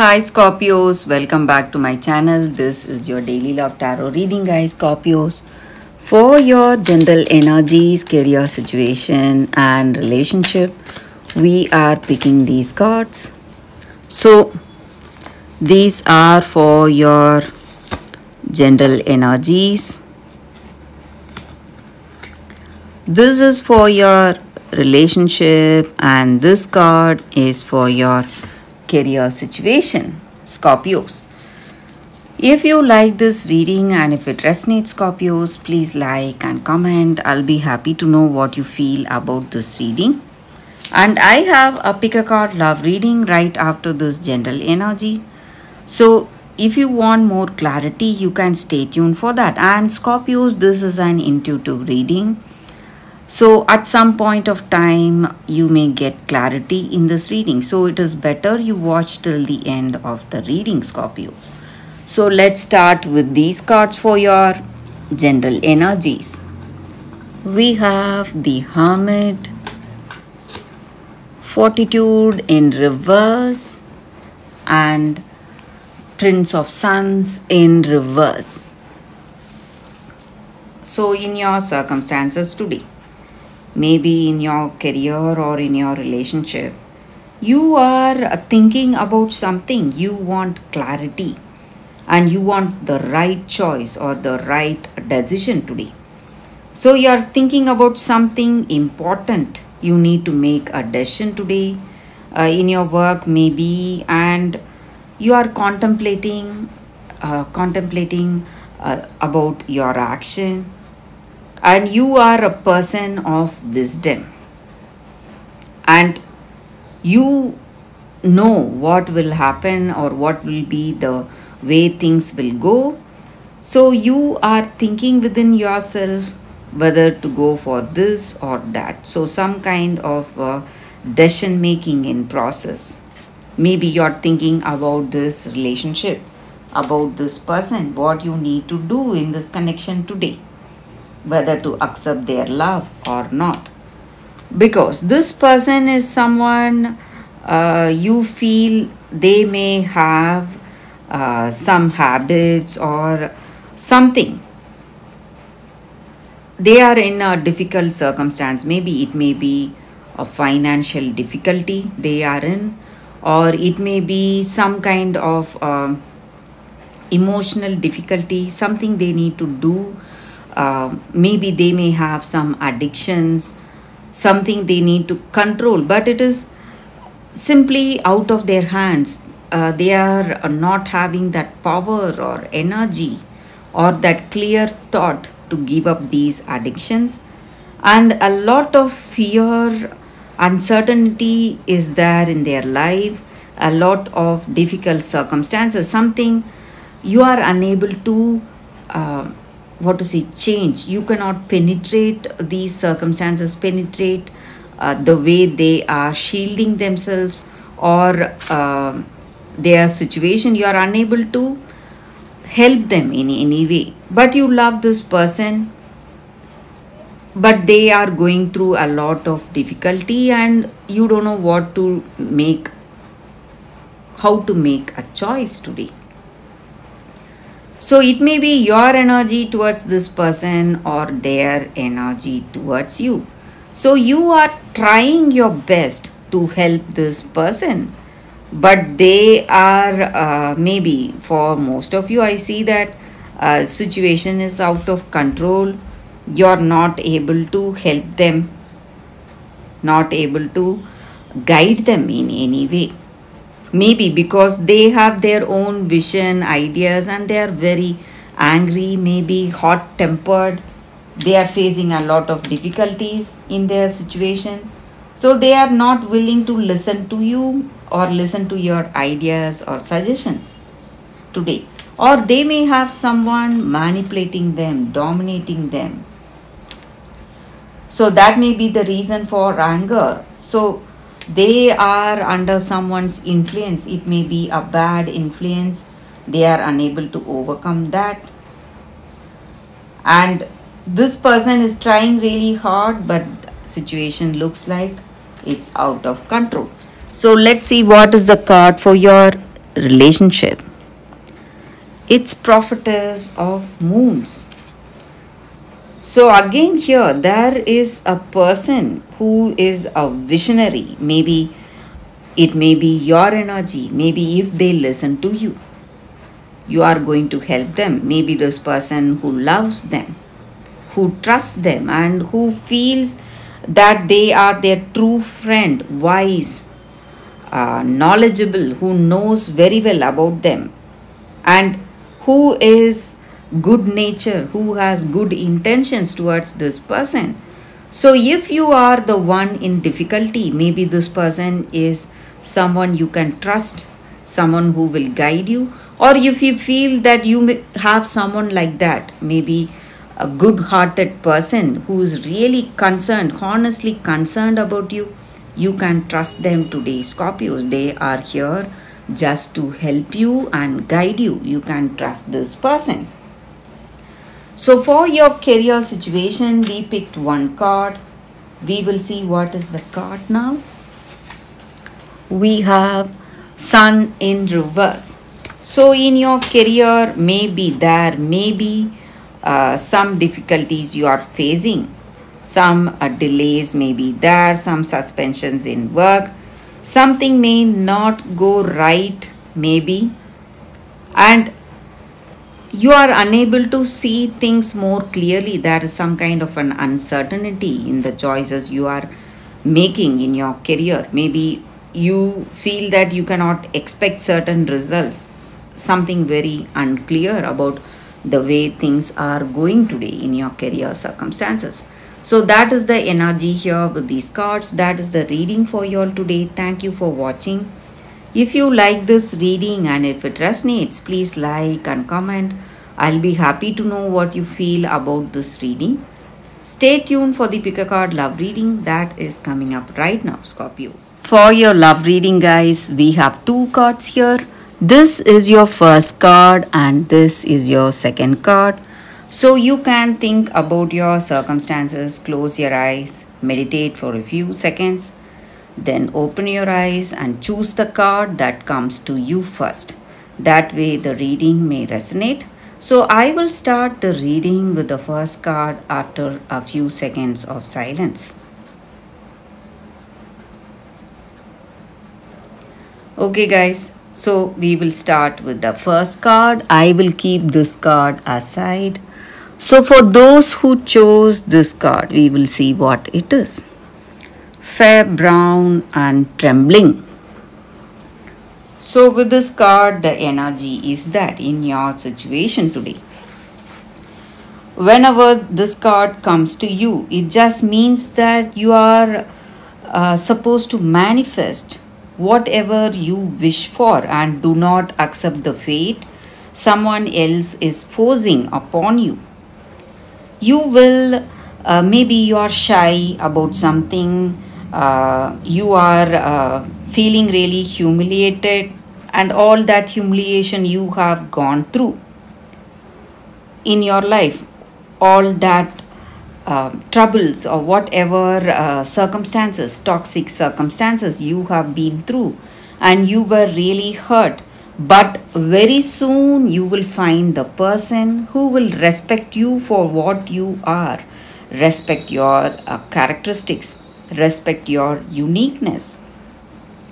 Hi Scorpios, welcome back to my channel. This is your daily love tarot reading, guys. Scorpios, for your general energies, career situation and relationship, we are picking these cards. So these are for your general energies. This is for your relationship and this card is for your career situation, Scorpios. If you like this reading and if it resonates, Scorpios, please like and comment. I'll be happy to know what you feel about this reading. And I have a pick a card love reading right after this general energy. So if you want more clarity, you can stay tuned for that. And Scorpios, this is an intuitive reading. So at some point of time, you may get clarity in this reading. So it is better you watch till the end of the reading, Scorpios. So let's start with these cards for your general energies. We have the Hermit, Fortitude in reverse, and Prince of Suns in reverse. So in your circumstances today, maybe in your career or in your relationship, you are thinking about something, you want clarity and you want the right choice or the right decision today. So you are thinking about something important, you need to make a decision today in your work maybe, and you are contemplating about your action. And you are a person of wisdom and you know what will happen or what will be the way things will go. So you are thinking within yourself whether to go for this or that. So some kind of decision making in process. Maybe you're thinking about this relationship, about this person, what you need to do in this connection today, whether to accept their love or not, because this person is someone you feel they may have some habits or something. They are in a difficult circumstance. Maybe it may be a financial difficulty they are in, or it may be some kind of emotional difficulty, something they need to do. Maybe they may have some addictions, something they need to control, but it is simply out of their hands. They are not having that power or energy or that clear thought to give up these addictions. And a lot of fear, uncertainty is there in their life, a lot of difficult circumstances, something you are unable to change. You cannot penetrate these circumstances, penetrate the way they are shielding themselves or their situation. You are unable to help them in any way, but you love this person, but they are going through a lot of difficulty and you don't know how to make a choice today. So it may be your energy towards this person or their energy towards you. So you are trying your best to help this person, but they are maybe for most of you, I see that situation is out of control. You're not able to help them, not able to guide them in any way. Maybe because they have their own vision, ideas, and they are very angry, maybe hot-tempered. They are facing a lot of difficulties in their situation. So they are not willing to listen to you or listen to your ideas or suggestions today. Or they may have someone manipulating them, dominating them. So that may be the reason for anger. So they are under someone's influence. It may be a bad influence. They are unable to overcome that. And this person is trying really hard, but the situation looks like it's out of control. So let's see what is the card for your relationship. Its prophetess of moons. So again here there is a person who is a visionary. Maybe it may be your energy. Maybe if they listen to you, you are going to help them. Maybe this person who loves them, who trusts them, and who feels that they are their true friend, wise, knowledgeable, who knows very well about them, and who is good nature, who has good intentions towards this person. So if you are the one in difficulty, maybe this person is someone you can trust, someone who will guide you, or if you feel that you may have someone like that, maybe a good hearted person who is really concerned, honestly concerned about you, you can trust them today, Scorpios. They are here just to help you and guide you. You can trust this person. So for your career situation, we picked one card. We will see what is the card now. We have Sun in reverse. So in your career, maybe there may be some difficulties you are facing. Some delays may be there, some suspensions in work. Something may not go right, maybe. And you are unable to see things more clearly. There is some kind of an uncertainty in the choices you are making in your career. Maybe you feel that you cannot expect certain results. Something very unclear about the way things are going today in your career circumstances. So that is the energy here with these cards. That is the reading for you all today. Thank you for watching. If you like this reading and if it resonates, please like and comment. I'll be happy to know what you feel about this reading. Stay tuned for the pick a card love reading that is coming up right now, Scorpio. For your love reading, guys, we have two cards here. This is your first card and this is your second card. So you can think about your circumstances, close your eyes, meditate for a few seconds, then open your eyes and choose the card that comes to you first. That way the reading may resonate. So I will start the reading with the first card after a few seconds of silence. Okay guys, so we will start with the first card. I will keep this card aside. So for those who chose this card, we will see what it is. Fair brown and trembling. So with this card, the energy is that in your situation today, whenever this card comes to you, it just means that you are supposed to manifest whatever you wish for and do not accept the fate someone else is forcing upon you. You will, maybe you are shy about something, you are feeling really humiliated, and all that humiliation you have gone through in your life, all that troubles or whatever circumstances, toxic circumstances you have been through, and you were really hurt. But very soon you will find the person who will respect you for what you are, respect your characteristics, respect your uniqueness.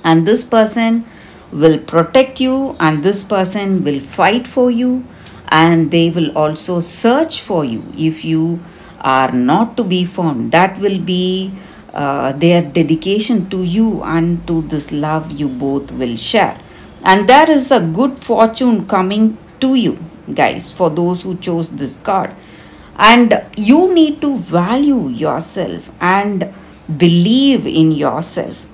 And this person will protect you, and this person will fight for you, and they will also search for you if you are not to be found. That will be their dedication to you and to this love you both will share. And there is a good fortune coming to you, guys, for those who chose this card. And you need to value yourself and believe in yourself,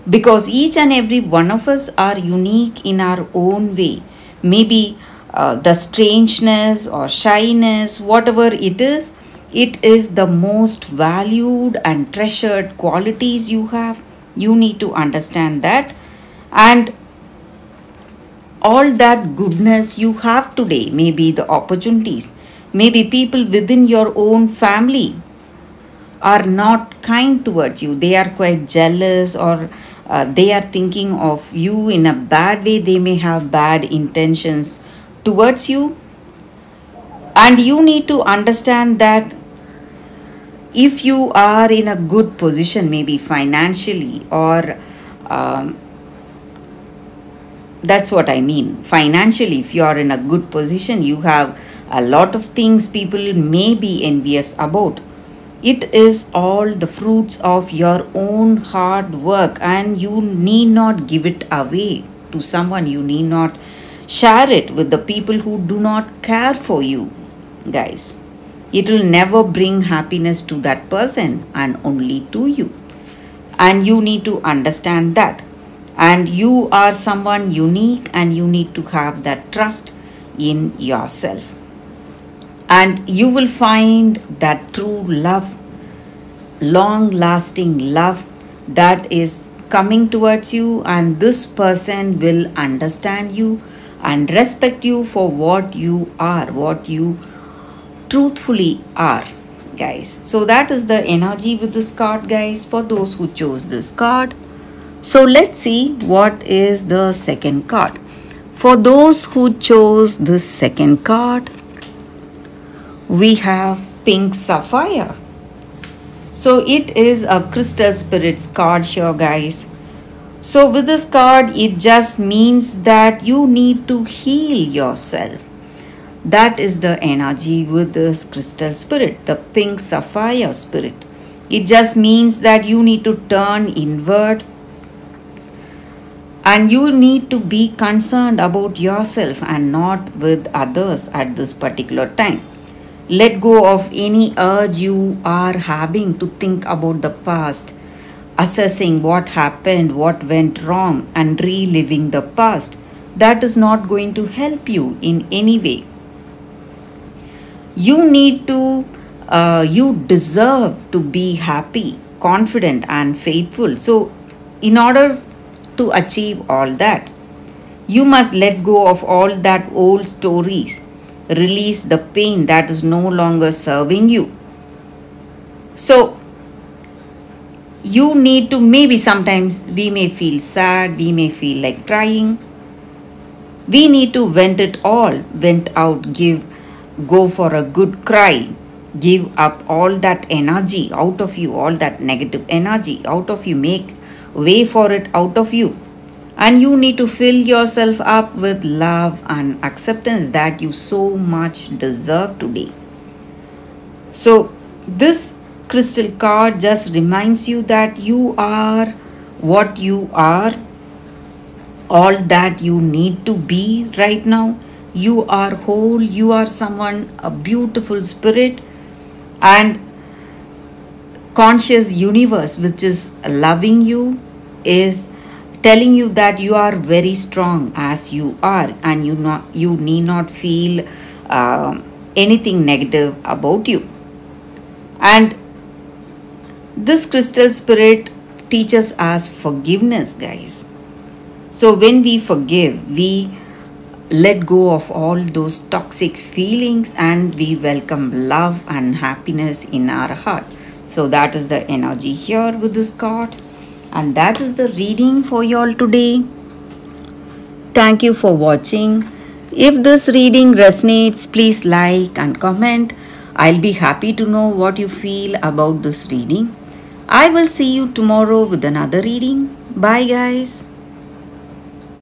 because each and every one of us are unique in our own way. Maybe the strangeness or shyness, whatever it is the most valued and treasured qualities you have. You need to understand that. And all that goodness you have today, maybe the opportunities, maybe people within your own family are not kind towards you. They are quite jealous, or they are thinking of you in a bad way. They may have bad intentions towards you. And you need to understand that if you are in a good position, maybe financially, or um, that's what I mean. Financially, if you are in a good position, you have a lot of things people may be envious about. It is all the fruits of your own hard work, and you need not give it away to someone. You need not share it with the people who do not care for you, guys. It will never bring happiness to that person and only to you. And you need to understand that. And you are someone unique, and you need to have that trust in yourself. And you will find that true love, long lasting love, that is coming towards you, and this person will understand you and respect you for what you are, what you truthfully are, guys. So that is the energy with this card, guys, for those who chose this card. So let's see what is the second card. For those who chose this second card, we have Pink Sapphire. So it is a crystal spirits card here, guys. So with this card, it just means that you need to heal yourself. That is the energy with this crystal spirit, the Pink Sapphire spirit. It just means that you need to turn inward, and you need to be concerned about yourself and not with others at this particular time. Let go of any urge you are having to think about the past, assessing what happened, what went wrong, and reliving the past. That is not going to help you in any way. You need to, you deserve to be happy, confident, and faithful. So, in order to achieve all that, you must let go of all that old stories, release the pain that is no longer serving you. So you need to, maybe sometimes we may feel sad, we may feel like crying. We need to vent it all, vent out, go for a good cry, give up all that energy out of you, all that negative energy out of you, make way for it out of you. And you need to fill yourself up with love and acceptance that you so much deserve today. So this crystal card just reminds you that you are what you are, all that you need to be right now. You are whole, you are someone, a beautiful spirit, and conscious universe which is loving you is telling you that you are very strong as you are, and you need not feel anything negative about you. And this crystal spirit teaches us forgiveness, guys. So when we forgive, we let go of all those toxic feelings, and we welcome love and happiness in our heart. So that is the energy here with this card. And that is the reading for y'all today. Thank you for watching. If this reading resonates, please like and comment. I'll be happy to know what you feel about this reading. I will see you tomorrow with another reading. Bye, guys.